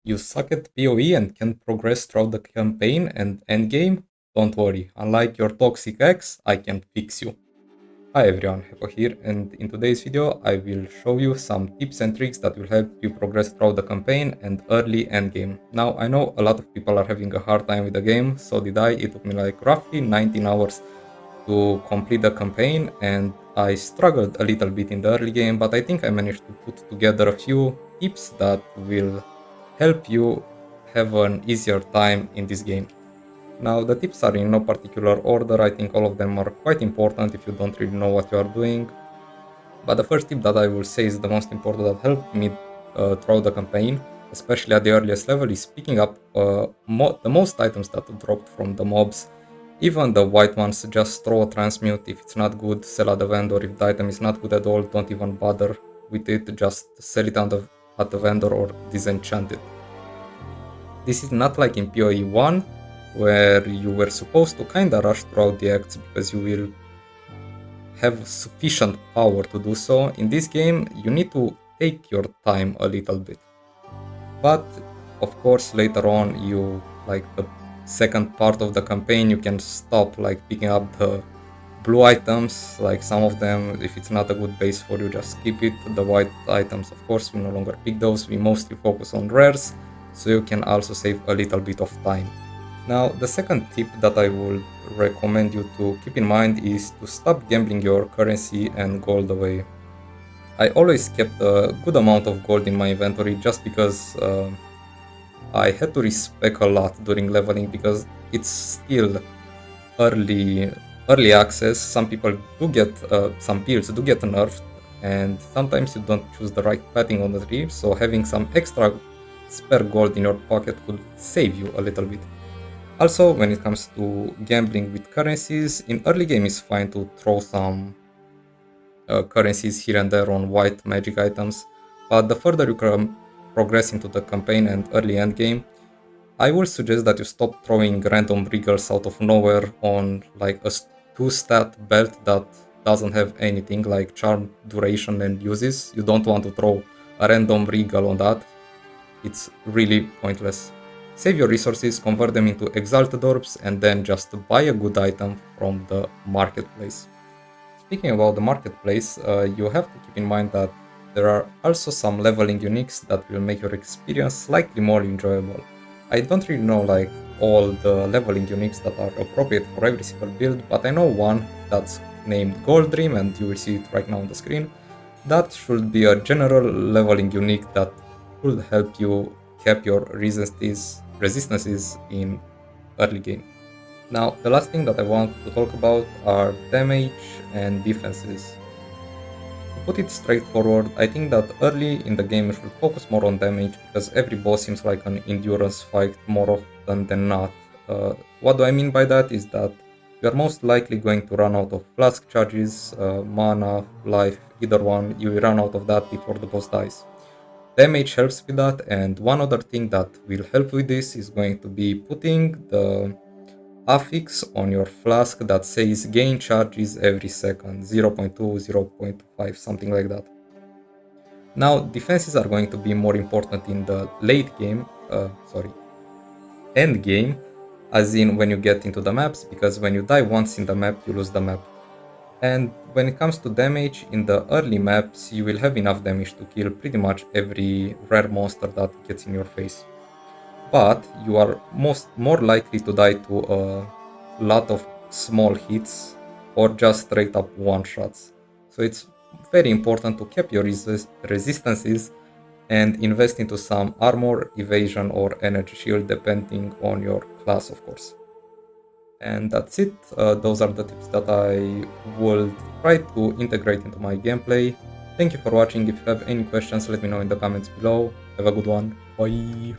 You suck at PoE and can't progress throughout the campaign and endgame? Don't worry, unlike your toxic ex, I can fix you. Hi everyone, Hepo here, and in today's video I will show you some tips and tricks that will help you progress throughout the campaign and early endgame. Now I know a lot of people are having a hard time with the game, so did I. It took me like roughly 19 hours to complete the campaign, and I struggled a little bit in the early game, but I think I managed to put together a few tips that will help you have an easier time in this game. Now the tips are in no particular order. I think all of them are quite important if you don't really know what you are doing. But the first tip that I will say is the most important that helped me throughout the campaign, especially at the earliest level, is picking up the most items that dropped from the mobs. Even the white ones, just throw a transmute. If it's not good, sell at the vendor. If the item is not good at all, don't even bother with it. Just sell it at the vendor or disenchant it. This is not like in PoE 1, where you were supposed to kinda rush throughout the acts because you will have sufficient power to do so. In this game, you need to take your time a little bit. But of course, later on, you like the second part of the campaign, you can stop like picking up the blue items, like some of them, if it's not a good base for you, just skip it. The white items, of course, we no longer pick those. We mostly focus on rares, so you can also save a little bit of time. Now, the second tip that I would recommend you to keep in mind is to stop gambling your currency and gold away. I always kept a good amount of gold in my inventory just because I had to respec a lot during leveling because it's still early access. Some people do get some builds do get nerfed, and sometimes you don't choose the right pathing on the tree, so having some extra spare gold in your pocket could save you a little bit. Also, when it comes to gambling with currencies, in early game it's fine to throw some currencies here and there on white magic items, but the further you can progress into the campaign and early end game, I would suggest that you stop throwing random regals out of nowhere on like a 2-stat belt that doesn't have anything like charm, duration and uses. You don't want to throw a random regal on that. It's really pointless. Save your resources, convert them into exalted orbs, and then just buy a good item from the marketplace. Speaking about the marketplace, you have to keep in mind that there are also some leveling uniques that will make your experience slightly more enjoyable. I don't really know like all the leveling uniques that are appropriate for every single build, but I know one that's named Gold Dream, and you will see it right now on the screen. That should be a general leveling unique that will help you cap your resistances in early game. Now, the last thing that I want to talk about are damage and defenses. To put it straightforward, I think that early in the game you should focus more on damage because every boss seems like an endurance fight more often than not. What do I mean by that is that you are most likely going to run out of flask charges, mana, life, either one. You will run out of that before the boss dies. Damage helps with that, and one other thing that will help with this is going to be putting the affix on your flask that says gain charges every second, 0.2, 0.5, something like that. Now, defenses are going to be more important in the end game, as in when you get into the maps, because when you die once in the map, you lose the map. And when it comes to damage, in the early maps, you will have enough damage to kill pretty much every rare monster that gets in your face. But you are more likely to die to a lot of small hits or just straight up one shots. So it's very important to keep your resistances and invest into some armor, evasion or energy shield depending on your class, of course. And that's it. Those are the tips that I will try to integrate into my gameplay. Thank you for watching. If you have any questions, let me know in the comments below. Have a good one. Bye.